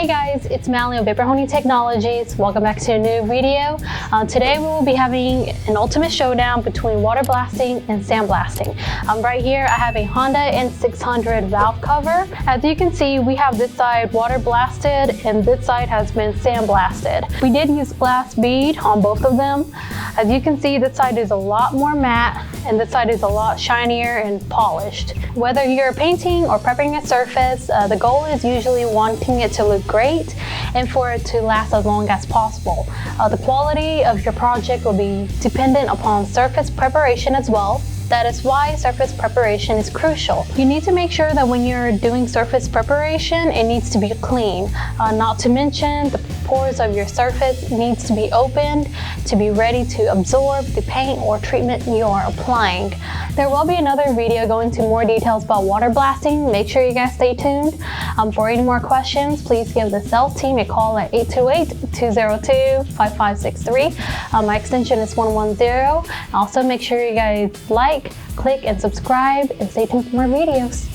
Hey guys, it's Mally of Vapor Honing Technologies. Welcome back to a new video. Today we will be having an ultimate showdown between water blasting and sandblasting. Right here I have a Honda N600 valve cover. As you can see, we have this side water blasted and this side has been sandblasted. We did use glass bead on both of them. As you can see, this side is a lot more matte and this side is a lot shinier and polished. Whether you're painting or prepping a surface, the goal is usually wanting it to look great and for it to last as long as possible. The quality of your project will be dependent upon surface preparation as well. That is why surface preparation is crucial. You need to make sure that when you're doing surface preparation, it needs to be clean. Not to mention, the pores of your surface needs to be opened to be ready to absorb the paint or treatment you are applying. There will be another video going into more details about water blasting. Make sure you guys stay tuned. For any more questions, please give the sales team a call at 828-202-5563. My extension is 110. Also, make sure you guys like, click, and subscribe, and stay tuned for more videos.